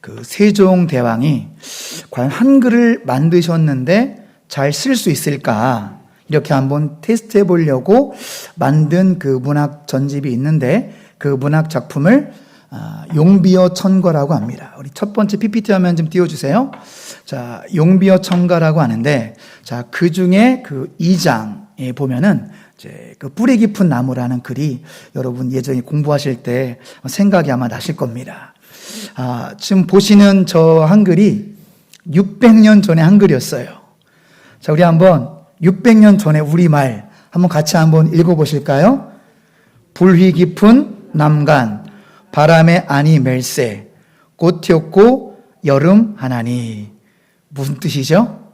그 세종대왕이 과연 한글을 만드셨는데 잘 쓸 수 있을까? 이렇게 한번 테스트 해보려고 만든 그 문학 전집이 있는데 그 문학 작품을 용비어 천거라고 합니다. 우리 첫 번째 PPT 화면 좀 띄워주세요. 자, 용비어 천거라고 하는데, 자, 그 중에 그 2장에 보면은 이제 그 뿌리 깊은 나무라는 글이 여러분 예전에 공부하실 때 생각이 아마 나실 겁니다. 지금 보시는 저 한글이 600년 전의 한글이었어요. 자, 우리 한번 600년 전의 우리말 한번 같이 한번 읽어보실까요? 불휘 깊은 남간 바람에 아니 멜세 꽃이었고 여름 하나니. 무슨 뜻이죠?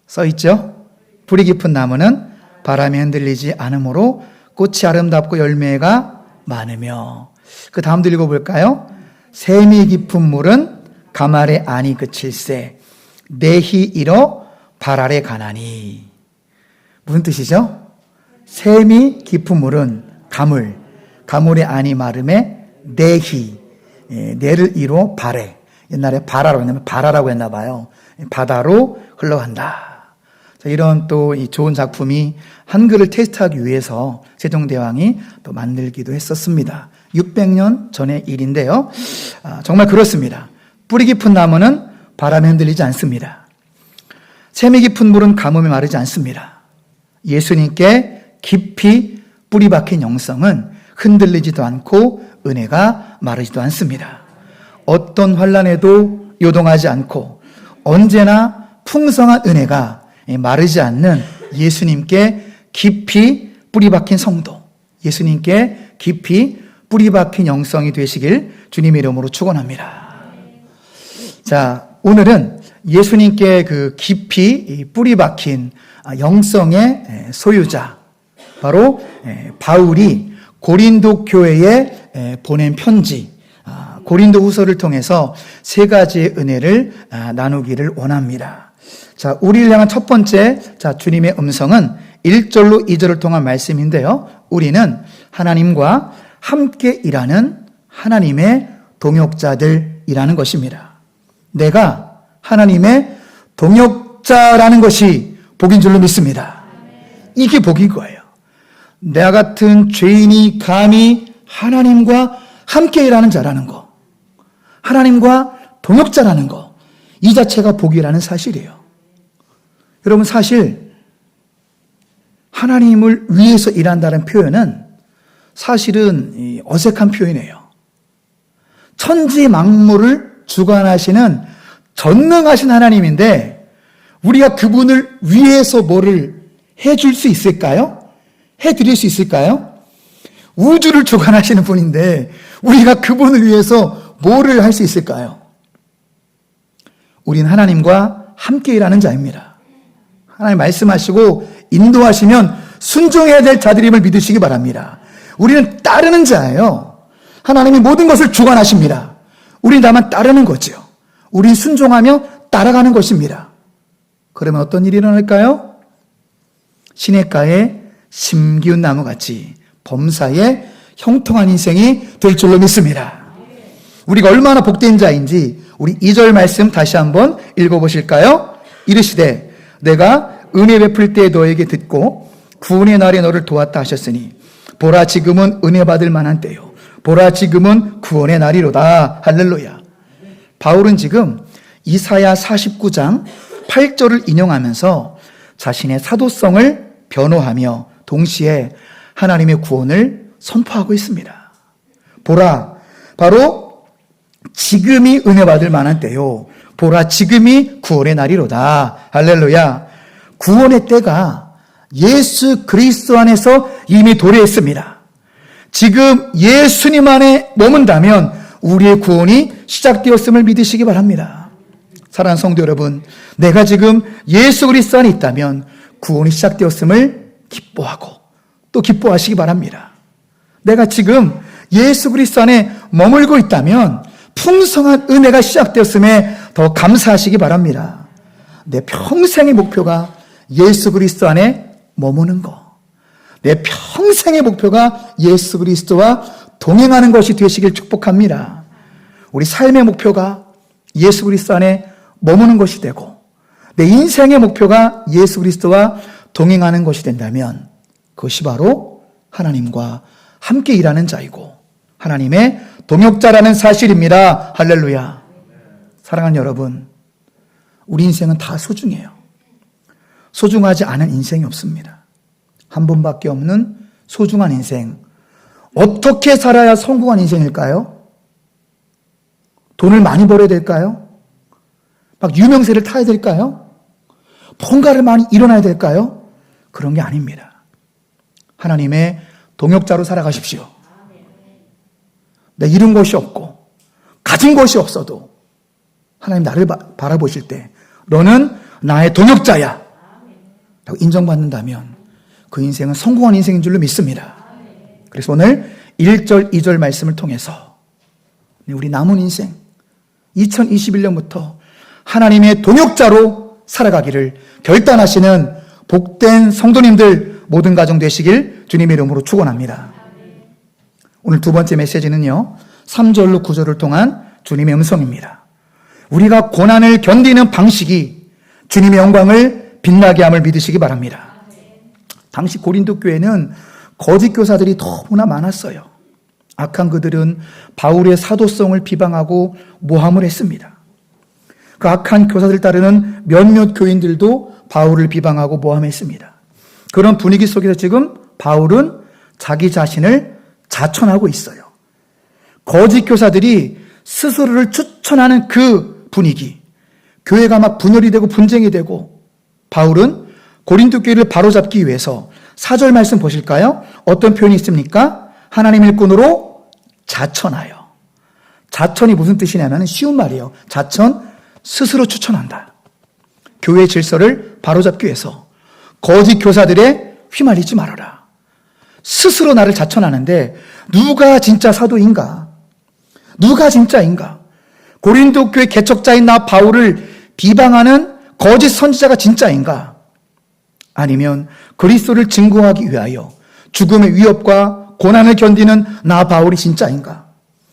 써있죠? 불이 깊은 나무는 바람에 흔들리지 않으므로 꽃이 아름답고 열매가 많으며. 그 다음도 읽어볼까요? 샘이 깊은 물은 가말에 아니 그칠세 내히 일어 발 아래 가나니. 무슨 뜻이죠? 샘이 깊은 물은 가물에 아니 마름에 내히, 내를 이루 발에, 옛날에 바라라고 했나 봐요. 바다로 흘러간다. 자, 이런 또 이 좋은 작품이 한글을 테스트하기 위해서 세종대왕이 또 만들기도 했었습니다. 600년 전의 일인데요. 정말 그렇습니다. 뿌리 깊은 나무는 바람에 흔들리지 않습니다. 샘이 깊은 물은 가뭄에 마르지 않습니다. 예수님께 깊이 뿌리 박힌 영성은 흔들리지도 않고 은혜가 마르지도 않습니다. 어떤 환난에도 요동하지 않고 언제나 풍성한 은혜가 마르지 않는 예수님께 깊이 뿌리 박힌 성도, 예수님께 깊이 뿌리 박힌 영성이 되시길 주님의 이름으로 축원합니다. 자, 오늘은 예수님께 그 깊이 뿌리 박힌 영성의 소유자, 바로 바울이 고린도 교회에 보낸 편지, 고린도 후서를 통해서 세 가지의 은혜를 나누기를 원합니다. 자, 우리를 향한 첫 번째, 자, 주님의 음성은 1절로 2절을 통한 말씀인데요. 우리는 하나님과 함께 일하는 하나님의 동역자들이라는 것입니다. 내가 하나님의 동역자라는 것이 복인 줄로 믿습니다. 이게 복인 거예요. 나 같은 죄인이 감히 하나님과 함께 일하는 자라는 거, 하나님과 동역자라는 거, 이 자체가 복이라는 사실이에요. 여러분, 사실 하나님을 위해서 일한다는 표현은 사실은 어색한 표현이에요. 천지 만물을 주관하시는 전능하신 하나님인데 우리가 그분을 위해서 뭐를 해줄 수 있을까요? 해드릴 수 있을까요? 우주를 주관하시는 분인데 우리가 그분을 위해서 뭐를 할 수 있을까요? 우린 하나님과 함께 일하는 자입니다. 하나님 말씀하시고 인도하시면 순종해야 될 자들임을 믿으시기 바랍니다. 우리는 따르는 자예요. 하나님이 모든 것을 주관하십니다. 우린 다만 따르는 거죠. 우린 순종하며 따라가는 것입니다. 그러면 어떤 일이 일어날까요? 시냇가에 심기운 나무같이 범사에 형통한 인생이 될 줄로 믿습니다. 우리가 얼마나 복된 자인지 우리 2절 말씀 다시 한번 읽어보실까요? 이르시되 내가 은혜 베풀 때 너에게 듣고 구원의 날에 너를 도왔다 하셨으니 보라 지금은 은혜 받을 만한 때요 보라 지금은 구원의 날이로다. 할렐루야. 바울은 지금 이사야 49장 8절을 인용하면서 자신의 사도성을 변호하며 동시에 하나님의 구원을 선포하고 있습니다. 보라, 바로 지금이 은혜 받을 만한 때요 보라 지금이 구원의 날이로다. 할렐루야. 구원의 때가 예수 그리스도 안에서 이미 도래했습니다. 지금 예수님 안에 머문다면 우리의 구원이 시작되었음을 믿으시기 바랍니다. 사랑하는 성도 여러분, 내가 지금 예수 그리스도 안에 있다면 구원이 시작되었음을 기뻐하고 또 기뻐하시기 바랍니다. 내가 지금 예수 그리스도 안에 머물고 있다면 풍성한 은혜가 시작되었음에 더 감사하시기 바랍니다. 내 평생의 목표가 예수 그리스도 안에 머무는 것, 내 평생의 목표가 예수 그리스도와 동행하는 것이 되시길 축복합니다. 우리 삶의 목표가 예수 그리스도 안에 머무는 것이 되고 내 인생의 목표가 예수 그리스도와 동행하는 것이 된다면 그것이 바로 하나님과 함께 일하는 자이고 하나님의 동역자라는 사실입니다. 할렐루야. 사랑하는 여러분, 우리 인생은 다 소중해요. 소중하지 않은 인생이 없습니다. 한 번밖에 없는 소중한 인생. 어떻게 살아야 성공한 인생일까요? 돈을 많이 벌어야 될까요? 막 유명세를 타야 될까요? 뭔가를 많이 일어나야 될까요? 그런 게 아닙니다. 하나님의 동역자로 살아가십시오. 내 이룬 것이 없고 가진 것이 없어도 하나님 나를 바라보실 때 너는 나의 동역자야 라고 인정받는다면 그 인생은 성공한 인생인 줄로 믿습니다. 그래서 오늘 1절, 2절 말씀을 통해서 우리 남은 인생 2021년부터 하나님의 동역자로 살아가기를 결단하시는 복된 성도님들 모든 가정 되시길 주님의 이름으로 축원합니다. 오늘 두 번째 메시지는요, 3절로 9절을 통한 주님의 음성입니다. 우리가 고난을 견디는 방식이 주님의 영광을 빛나게 함을 믿으시기 바랍니다. 당시 고린도 교회는 거짓 교사들이 너무나 많았어요. 악한 그들은 바울의 사도성을 비방하고 모함을 했습니다. 그 악한 교사들 따르는 몇몇 교인들도 바울을 비방하고 모함했습니다. 그런 분위기 속에서 지금 바울은 자기 자신을 자천하고 있어요. 거짓 교사들이 스스로를 추천하는 그 분위기, 교회가 막 분열이 되고 분쟁이 되고 바울은 고린도 교회를 바로잡기 위해서 4절 말씀 보실까요? 어떤 표현이 있습니까? 하나님 일꾼으로 자천하여. 자천이 무슨 뜻이냐면 쉬운 말이에요. 자천, 스스로 추천한다. 교회 질서를 바로잡기 위해서 거짓 교사들에 휘말리지 말아라. 스스로 나를 자천하는데 누가 진짜 사도인가? 누가 진짜인가? 고린도 교회 개척자인 나 바울을 비방하는 거짓 선지자가 진짜인가? 아니면 그리스도를 증거하기 위하여 죽음의 위협과 고난을 견디는 나 바울이 진짜인가?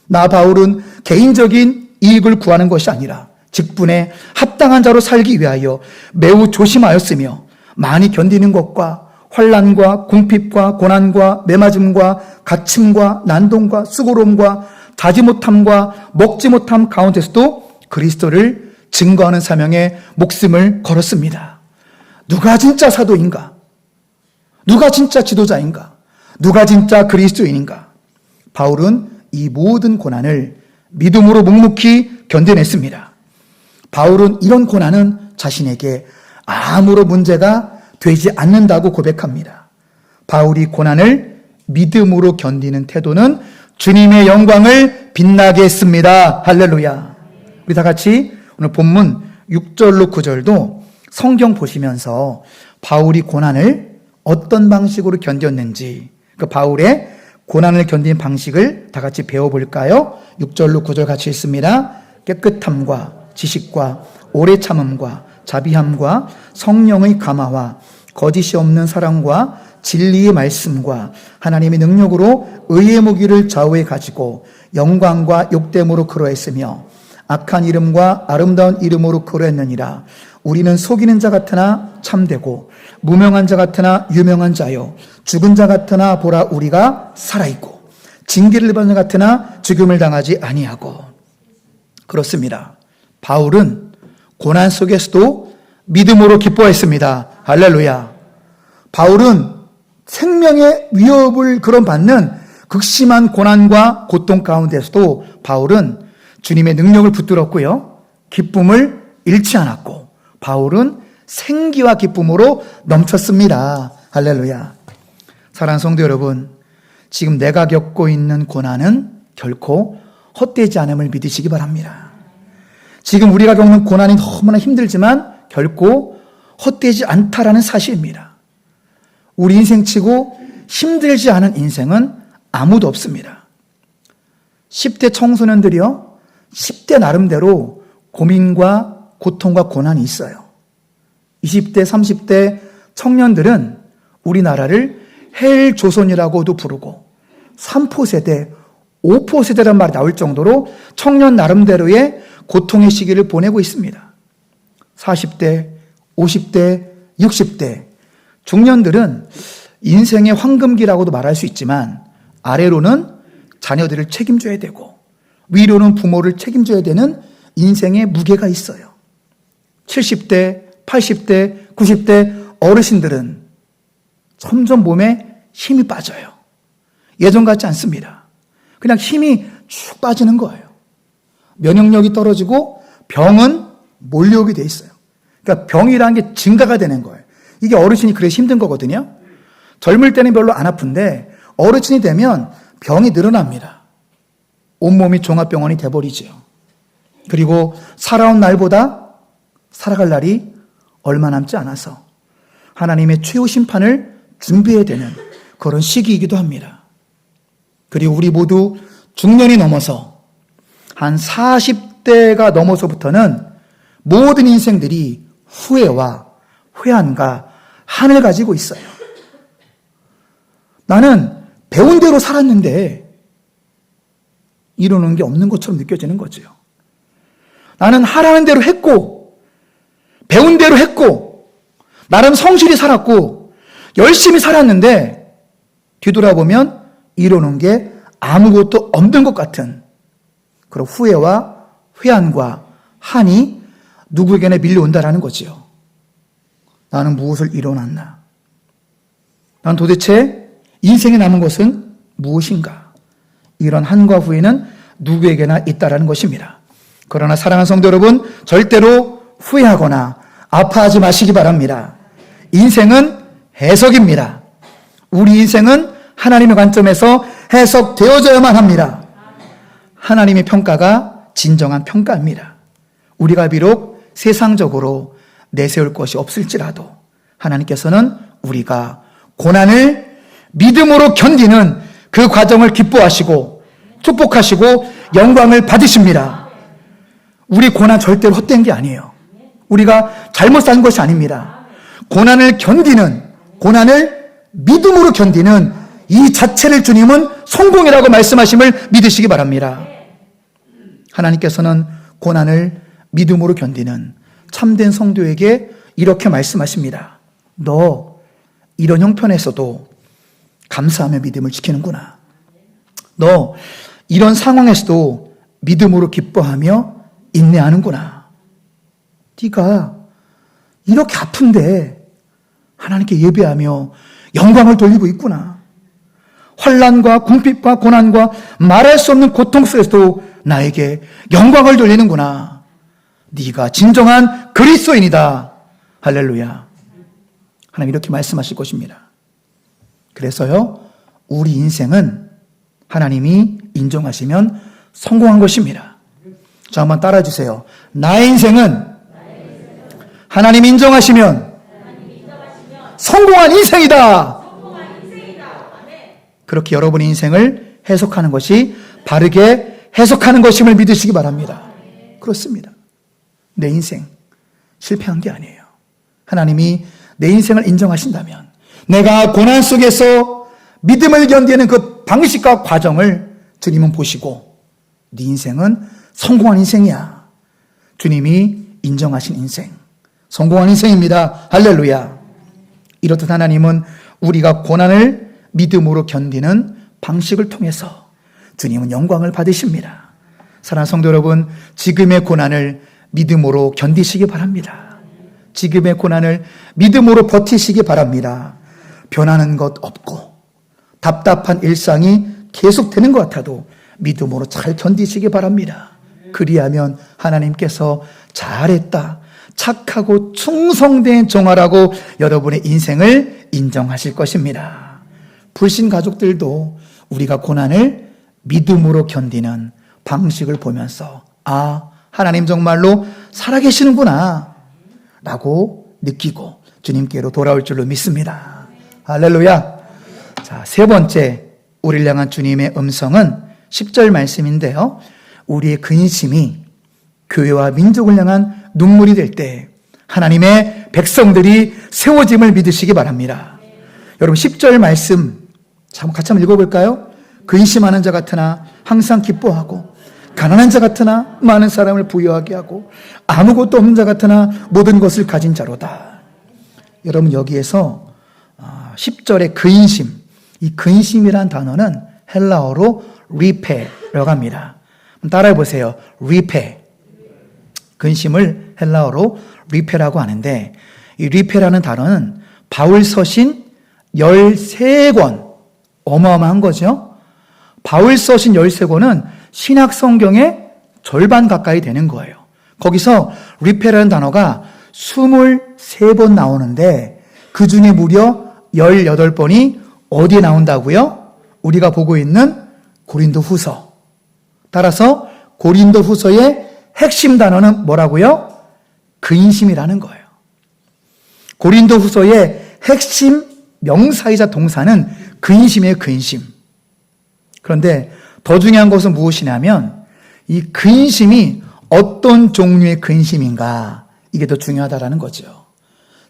나 바울은 개인적인 이익을 구하는 것이 아니라 직분에 합당한 자로 살기 위하여 매우 조심하였으며 많이 견디는 것과 환난과 궁핍과 고난과 매맞음과 갇힘과 난동과 수고로움과 자지 못함과 먹지 못함 가운데서도 그리스도를 증거하는 사명에 목숨을 걸었습니다. 누가 진짜 사도인가? 누가 진짜 지도자인가? 누가 진짜 그리스도인인가? 바울은 이 모든 고난을 믿음으로 묵묵히 견뎌냈습니다. 바울은 이런 고난은 자신에게 아무런 문제가 되지 않는다고 고백합니다. 바울이 고난을 믿음으로 견디는 태도는 주님의 영광을 빛나게 했습니다. 할렐루야. 우리 다 같이 오늘 본문 6절로 9절도 성경 보시면서 바울이 고난을 어떤 방식으로 견뎠는지 그 바울의 고난을 견디는 방식을 다 같이 배워볼까요? 6절로 9절 같이 읽습니다. 깨끗함과 지식과 오래 참음과 자비함과 성령의 감화와 거짓이 없는 사랑과 진리의 말씀과 하나님의 능력으로 의의 무기를 좌우에 가지고 영광과 욕됨으로 그러했으며 악한 이름과 아름다운 이름으로 그러했느니라. 우리는 속이는 자 같으나 참되고 무명한 자 같으나 유명한 자요 죽은 자 같으나 보라 우리가 살아있고 징계를 받는 자 같으나 죽음을 당하지 아니하고. 그렇습니다. 바울은 고난 속에서도 믿음으로 기뻐했습니다. 할렐루야. 바울은 생명의 위협을 받는 극심한 고난과 고통 가운데서도 바울은 주님의 능력을 붙들었고요. 기쁨을 잃지 않았고 바울은 생기와 기쁨으로 넘쳤습니다. 할렐루야. 사랑하는 성도 여러분, 지금 내가 겪고 있는 고난은 결코 헛되지 않음을 믿으시기 바랍니다. 지금 우리가 겪는 고난이 너무나 힘들지만 결코 헛되지 않다라는 사실입니다. 우리 인생치고 힘들지 않은 인생은 아무도 없습니다. 10대 청소년들이요, 10대 나름대로 고민과 고통과 고난이 있어요. 20대, 30대 청년들은 우리나라를 헬조선이라고도 부르고 3포 세대, 오포세대란 말이 나올 정도로 청년 나름대로의 고통의 시기를 보내고 있습니다. 40대, 50대, 60대 중년들은 인생의 황금기라고도 말할 수 있지만 아래로는 자녀들을 책임져야 되고 위로는 부모를 책임져야 되는 인생의 무게가 있어요. 70대, 80대, 90대 어르신들은 점점 몸에 힘이 빠져요. 예전 같지 않습니다. 그냥 힘이 쭉 빠지는 거예요. 면역력이 떨어지고 병은 몰려오게 돼 있어요. 그러니까 병이라는 게 증가가 되는 거예요. 이게 어르신이 그래서 힘든 거거든요. 젊을 때는 별로 안 아픈데 어르신이 되면 병이 늘어납니다. 온몸이 종합병원이 돼버리죠. 그리고 살아온 날보다 살아갈 날이 얼마 남지 않아서 하나님의 최후 심판을 준비해야 되는 그런 시기이기도 합니다. 그리고 우리 모두 중년이 넘어서 한 40대가 넘어서부터는 모든 인생들이 후회와 회한과 한을 가지고 있어요. 나는 배운 대로 살았는데 이루는 게 없는 것처럼 느껴지는 거죠. 나는 하라는 대로 했고 배운 대로 했고 나름 성실히 살았고 열심히 살았는데 뒤돌아보면 이루는 게 아무것도 없는 것 같은 그런 후회와 회한과 한이 누구에게나 밀려온다라는 거지요. 나는 무엇을 이뤄놨나? 난 도대체 인생에 남은 것은 무엇인가? 이런 한과 후회는 누구에게나 있다라는 것입니다. 그러나 사랑하는 성도 여러분, 절대로 후회하거나 아파하지 마시기 바랍니다. 인생은 해석입니다. 우리 인생은 하나님의 관점에서 해석되어져야만 합니다. 하나님의 평가가 진정한 평가입니다. 우리가 비록 세상적으로 내세울 것이 없을지라도 하나님께서는 우리가 고난을 믿음으로 견디는 그 과정을 기뻐하시고 축복하시고 영광을 받으십니다. 우리 고난 절대로 헛된 게 아니에요. 우리가 잘못 산 것이 아닙니다. 고난을 견디는, 고난을 믿음으로 견디는 이 자체를 주님은 성공이라고 말씀하심을 믿으시기 바랍니다. 하나님께서는 고난을 믿음으로 견디는 참된 성도에게 이렇게 말씀하십니다. 너 이런 형편에서도 감사하며 믿음을 지키는구나. 너 이런 상황에서도 믿음으로 기뻐하며 인내하는구나. 네가 이렇게 아픈데 하나님께 예배하며 영광을 돌리고 있구나. 환난과 궁핍과 고난과 말할 수 없는 고통 속에서도 나에게 영광을 돌리는구나. 네가 진정한 그리스도인이다. 할렐루야. 하나님 이렇게 말씀하실 것입니다. 그래서요, 우리 인생은 하나님이 인정하시면 성공한 것입니다. 자, 한번 따라주세요. 나의 인생은 하나님이 인정하시면 성공한 인생이다. 그렇게 여러분의 인생을 해석하는 것이 바르게 해석하는 것임을 믿으시기 바랍니다. 그렇습니다. 내 인생 실패한 게 아니에요. 하나님이 내 인생을 인정하신다면 내가 고난 속에서 믿음을 견디는 그 방식과 과정을 주님은 보시고 네 인생은 성공한 인생이야. 주님이 인정하신 인생, 성공한 인생입니다. 할렐루야. 이렇듯 하나님은 우리가 고난을 믿음으로 견디는 방식을 통해서 주님은 영광을 받으십니다. 사랑하는 성도 여러분, 지금의 고난을 믿음으로 견디시기 바랍니다. 지금의 고난을 믿음으로 버티시기 바랍니다. 변하는 것 없고 답답한 일상이 계속되는 것 같아도 믿음으로 잘 견디시기 바랍니다. 그리하면 하나님께서 잘했다, 착하고 충성된 종아라고 여러분의 인생을 인정하실 것입니다. 불신 가족들도 우리가 고난을 믿음으로 견디는 방식을 보면서 아, 하나님 정말로 살아계시는구나 라고 느끼고 주님께로 돌아올 줄로 믿습니다. 할렐루야. 자, 세 번째 우리를 향한 주님의 음성은 10절 말씀인데요. 우리의 근심이 교회와 민족을 향한 눈물이 될 때 하나님의 백성들이 세워짐을 믿으시기 바랍니다. 여러분 10절 말씀 같이 한번 읽어볼까요? 근심하는 자 같으나 항상 기뻐하고 가난한 자 같으나 많은 사람을 부유하게 하고 아무것도 없는 자 같으나 모든 것을 가진 자로다. 여러분 여기에서 10절의 근심, 이 근심이란 단어는 헬라어로 리페라고 합니다. 따라해 보세요. 리페. 근심을 헬라어로 리페라고 하는데 이 리페라는 단어는 바울 서신 13권, 어마어마한 거죠. 바울 서신 13권은 신약 성경의 절반 가까이 되는 거예요. 거기서 리페라는 단어가 23번 나오는데 그 중에 무려 18번이 어디에 나온다고요? 우리가 보고 있는 고린도 후서. 따라서 고린도 후서의 핵심 단어는 뭐라고요? 근심이라는 거예요. 고린도 후서의 핵심 명사이자 동사는 근심이에요, 근심. 그런데 더 중요한 것은 무엇이냐면 이 근심이 어떤 종류의 근심인가, 이게 더 중요하다라는 거죠.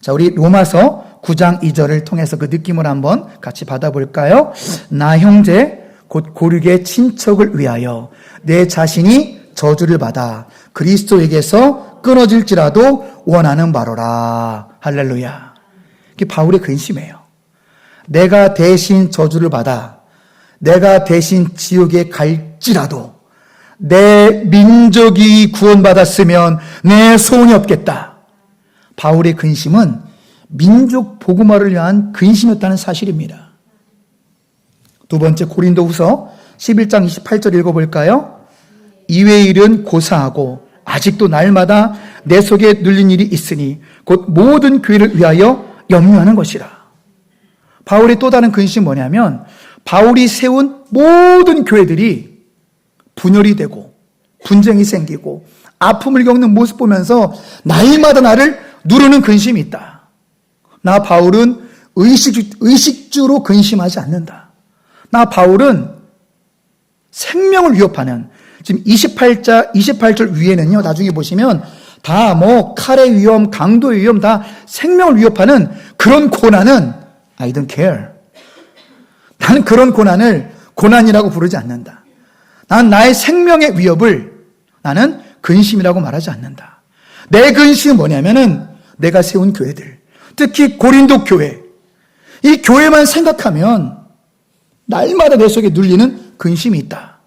자, 우리 로마서 9장 2절을 통해서 그 느낌을 한번 같이 받아볼까요? 나 형제 곧 고륙의 친척을 위하여 내 자신이 저주를 받아 그리스도에게서 끊어질지라도 원하는 바로라. 할렐루야. 이게 바울의 근심이에요. 내가 대신 저주를 받아 내가 대신 지옥에 갈지라도 내 민족이 구원받았으면 내 소원이 없겠다. 바울의 근심은 민족 복음화를 위한 근심이었다는 사실입니다. 두 번째 고린도후서 11장 28절 읽어볼까요? 이외의 일은 고사하고 아직도 날마다 내 속에 눌린 일이 있으니 곧 모든 교회를 위하여 염려하는 것이라. 바울의 또 다른 근심이 뭐냐면 바울이 세운 모든 교회들이 분열이 되고 분쟁이 생기고 아픔을 겪는 모습 보면서 날마다 나를 누르는 근심이 있다. 나 바울은 의식주로 근심하지 않는다. 나 바울은 생명을 위협하는, 지금 28절 위에는요, 나중에 보시면 다 뭐 칼의 위험, 강도의 위험, 다 생명을 위협하는 그런 고난은 I don't care. 나는 그런 고난을 고난이라고 부르지 않는다. 난 나의 생명의 위협을 나는 근심이라고 말하지 않는다. 내 근심은 뭐냐면은 내가 세운 교회들, 특히 고린도 교회, 이 교회만 생각하면 날마다 내 속에 눌리는 근심이 있다.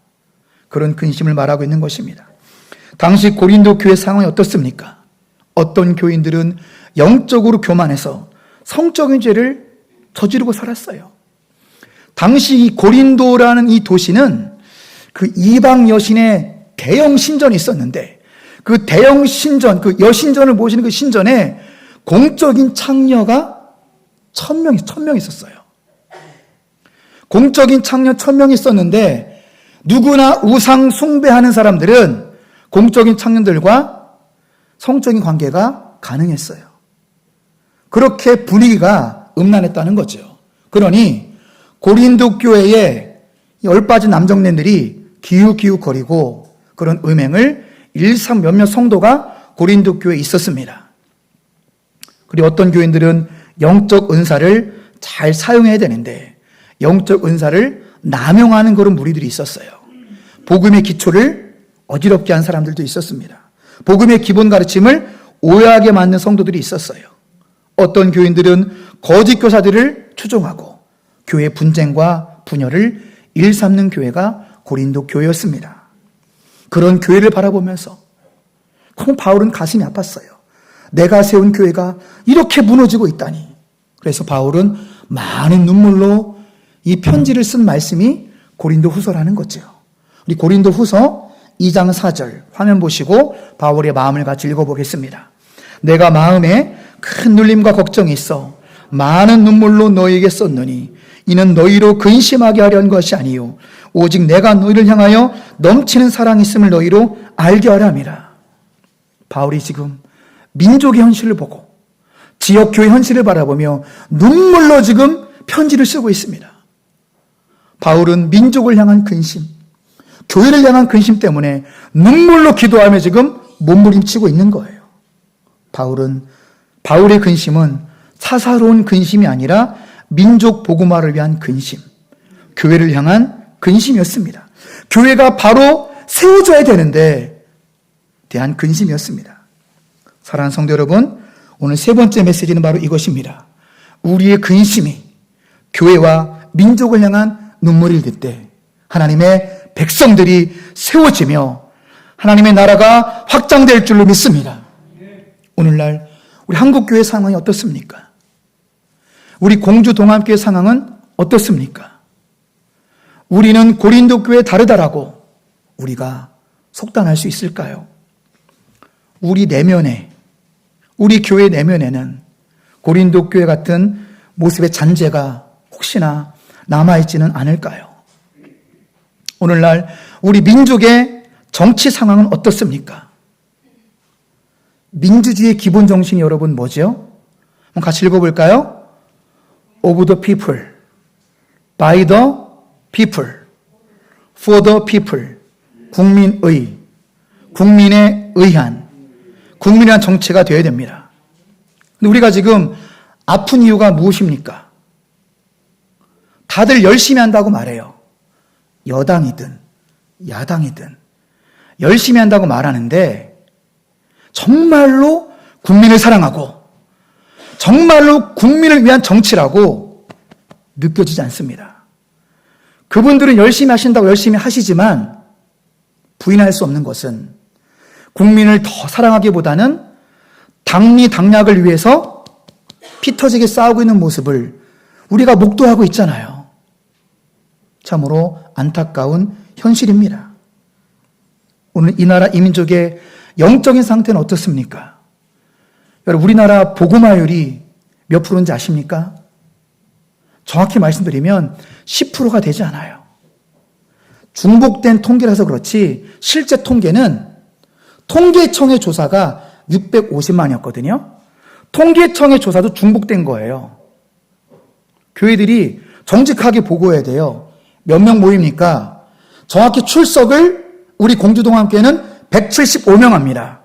그런 근심을 말하고 있는 것입니다. 당시 고린도 교회 상황이 어떻습니까? 어떤 교인들은 영적으로 교만해서 성적인 죄를 저지르고 살았어요. 당시 이 고린도라는 이 도시는 그 이방 여신의 대형 신전이 있었는데 그 대형 신전, 그 여신전을 모시는 그 신전에 공적인 창녀가 1000명 있었어요. 공적인 창녀 1000명 있었는데 누구나 우상 숭배하는 사람들은 공적인 창녀들과 성적인 관계가 가능했어요. 그렇게 분위기가 음란했다는 거죠. 그러니 고린도 교회에 열빠진 남정네들이 기웃기웃거리고 그런 음행을 일삼 몇몇 성도가 고린도 교회에 있었습니다. 그리고 어떤 교인들은 영적 은사를 잘 사용해야 되는데 영적 은사를 남용하는 그런 무리들이 있었어요. 복음의 기초를 어지럽게 한 사람들도 있었습니다. 복음의 기본 가르침을 오해하게 만든 성도들이 있었어요. 어떤 교인들은 거짓 교사들을 추종하고 교회 분쟁과 분열을 일삼는 교회가 고린도 교회였습니다. 그런 교회를 바라보면서 그럼 바울은 가슴이 아팠어요. 내가 세운 교회가 이렇게 무너지고 있다니. 그래서 바울은 많은 눈물로 이 편지를 쓴 말씀이 고린도 후서라는 거죠. 우리 고린도 후서 2장 4절 화면 보시고 바울의 마음을 같이 읽어보겠습니다. 내가 마음에 큰 눌림과 걱정이 있어 많은 눈물로 너희에게 썼느니 이는 너희로 근심하게 하려는 것이 아니요 오직 내가 너희를 향하여 넘치는 사랑이 있음을 너희로 알게 하려 함이라. 바울이 지금 민족의 현실을 보고 지역교회 현실을 바라보며 눈물로 지금 편지를 쓰고 있습니다. 바울은 민족을 향한 근심, 교회를 향한 근심 때문에 눈물로 기도하며 지금 몸부림치고 있는 거예요. 바울의 근심은 사사로운 근심이 아니라 민족 복음화를 위한 근심, 교회를 향한 근심이었습니다. 교회가 바로 세워져야 되는데 대한 근심이었습니다. 사랑하는 성도 여러분, 오늘 세 번째 메시지는 바로 이것입니다. 우리의 근심이 교회와 민족을 향한 눈물일 때 하나님의 백성들이 세워지며 하나님의 나라가 확장될 줄로 믿습니다. 오늘날 우리 한국교회 상황이 어떻습니까? 우리 공주동합교회 상황은 어떻습니까? 우리는 고린도교회 다르다라고 우리가 속단할 수 있을까요? 우리 내면에, 우리 교회 내면에는 고린도교회 같은 모습의 잔재가 혹시나 남아있지는 않을까요? 오늘날 우리 민족의 정치 상황은 어떻습니까? 민주주의의 기본 정신이 여러분 뭐죠? 한번 같이 읽어볼까요? Of the people, by the people, for the people. 국민의, 국민에 의한, 국민이란 정체가 되어야 됩니다. 근데 우리가 지금 아픈 이유가 무엇입니까? 다들 열심히 한다고 말해요. 여당이든 야당이든 열심히 한다고 말하는데 정말로 국민을 사랑하고 정말로 국민을 위한 정치라고 느껴지지 않습니다. 그분들은 열심히 하신다고 열심히 하시지만 부인할 수 없는 것은 국민을 더 사랑하기보다는 당리당략을 위해서 피 터지게 싸우고 있는 모습을 우리가 목도하고 있잖아요. 참으로 안타까운 현실입니다. 오늘 이 나라 이 민족의 영적인 상태는 어떻습니까? 여러분, 우리나라 복음화율이 몇 프로인지 아십니까? 정확히 말씀드리면 10%가 되지 않아요. 중복된 통계라서 그렇지 실제 통계는 통계청의 조사가 650만이었거든요. 통계청의 조사도 중복된 거예요. 교회들이 정직하게 보고해야 돼요. 몇 명 모입니까? 정확히 출석을 우리 공주동합교회는 175명 합니다.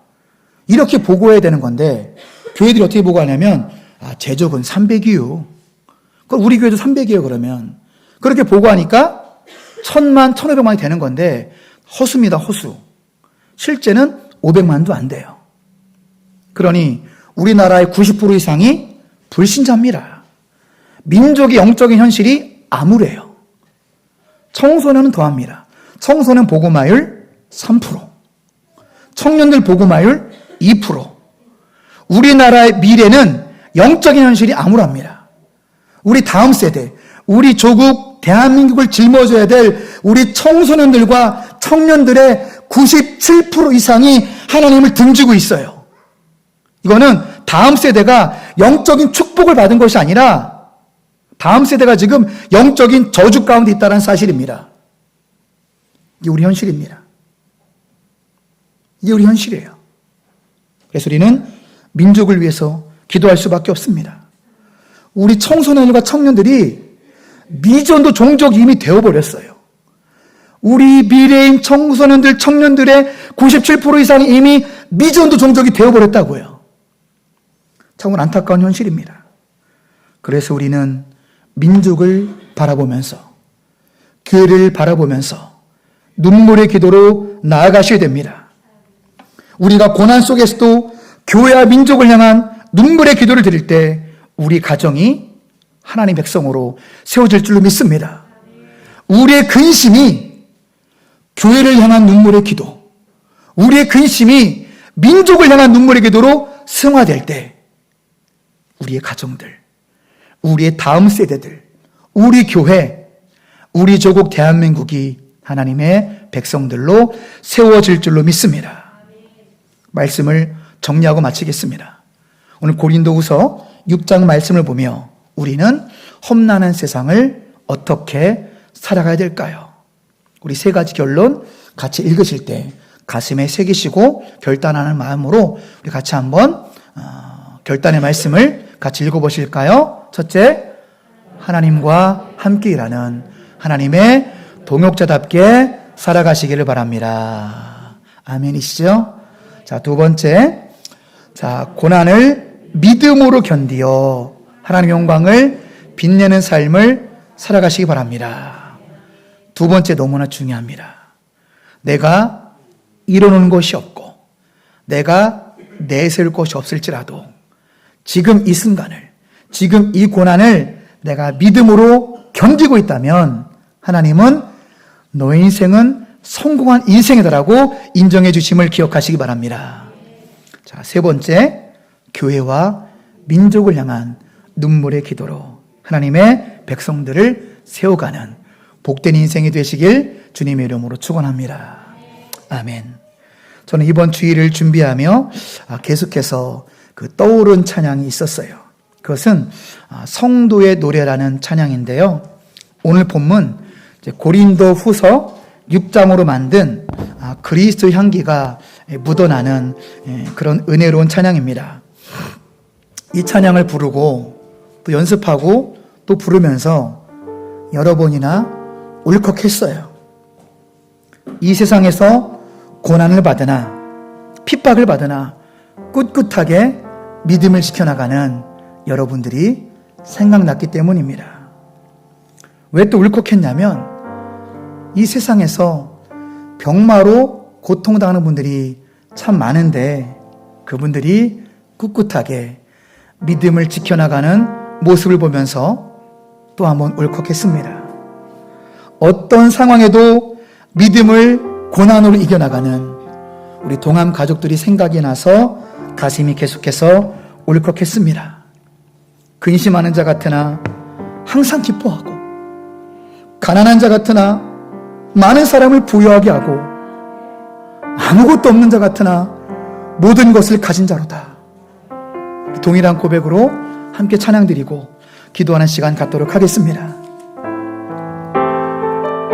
이렇게 보고해야 되는 건데 교회들이 어떻게 보고하냐면 제적은 300이요. 그럼 우리 교회도 300이에요. 그러면 그렇게 보고하니까 1000만, 1500만이 되는 건데 허수입니다. 허수. 실제는 500만도 안 돼요. 그러니 우리나라의 90% 이상이 불신자입니다. 민족의 영적인 현실이 암울해요. 청소년은 더합니다. 청소년 복음화율 3%, 청년들 복음화율 2%. 우리나라의 미래는 영적인 현실이 암울합니다. 우리 다음 세대, 우리 조국 대한민국을 짊어져야 될 우리 청소년들과 청년들의 97% 이상이 하나님을 등지고 있어요. 이거는 다음 세대가 영적인 축복을 받은 것이 아니라 다음 세대가 지금 영적인 저주 가운데 있다는 사실입니다. 이게 우리 현실입니다. 이게 우리 현실이에요. 그래서 우리는 민족을 위해서 기도할 수밖에 없습니다. 우리 청소년과 청년들이 미전도 종족이 이미 되어버렸어요. 우리 미래인 청소년들, 청년들의 97% 이상이 이미 미전도 종족이 되어버렸다고요. 참으로 안타까운 현실입니다. 그래서 우리는 민족을 바라보면서 교회를 바라보면서 눈물의 기도로 나아가셔야 됩니다. 우리가 고난 속에서도 교회와 민족을 향한 눈물의 기도를 드릴 때 우리 가정이 하나님의 백성으로 세워질 줄로 믿습니다. 우리의 근심이 교회를 향한 눈물의 기도, 우리의 근심이 민족을 향한 눈물의 기도로 승화될 때 우리의 가정들, 우리의 다음 세대들, 우리 교회, 우리 조국 대한민국이 하나님의 백성들로 세워질 줄로 믿습니다. 말씀을 정리하고 마치겠습니다. 오늘 고린도후서 6장 말씀을 보며 우리는 험난한 세상을 어떻게 살아가야 될까요? 우리 세 가지 결론 같이 읽으실 때 가슴에 새기시고 결단하는 마음으로 우리 같이 한번 결단의 말씀을 같이 읽어보실까요? 첫째, 하나님과 함께 일하는 하나님의 동역자답게 살아가시기를 바랍니다. 아멘이시죠? 자, 두 번째, 고난을 믿음으로 견디어 하나님의 영광을 빛내는 삶을 살아가시기 바랍니다. 두 번째 너무나 중요합니다. 내가 이뤄놓은 것이 없고 내가 내세울 것이 없을지라도 지금 이 순간을, 지금 이 고난을 내가 믿음으로 견디고 있다면 하나님은 너의 인생은 성공한 인생이다라고 인정해 주심을 기억하시기 바랍니다. 자, 세 번째, 교회와 민족을 향한 눈물의 기도로 하나님의 백성들을 세워가는 복된 인생이 되시길 주님의 이름으로 축원합니다. 아멘. 저는 이번 주일을 준비하며 계속해서 그 떠오른 찬양이 있었어요. 그것은 성도의 노래라는 찬양인데요. 오늘 본문 고린도 후서 6장으로 만든 그리스도 향기가 묻어나는 그런 은혜로운 찬양입니다. 이 찬양을 부르고 또 연습하고 또 부르면서 여러 번이나 울컥했어요. 이 세상에서 고난을 받으나 핍박을 받으나 꿋꿋하게 믿음을 지켜나가는 여러분들이 생각났기 때문입니다. 왜 또 울컥했냐면 이 세상에서 병마로 고통당하는 분들이 참 많은데 그분들이 꿋꿋하게 믿음을 지켜나가는 모습을 보면서 또 한번 울컥했습니다. 어떤 상황에도 믿음을 고난으로 이겨나가는 우리 동암 가족들이 생각이 나서 가슴이 계속해서 울컥했습니다. 근심하는 자 같으나 항상 기뻐하고 가난한 자 같으나 많은 사람을 부유하게 하고 아무것도 없는 자 같으나 모든 것을 가진 자로다. 동일한 고백으로 함께 찬양드리고 기도하는 시간 갖도록 하겠습니다.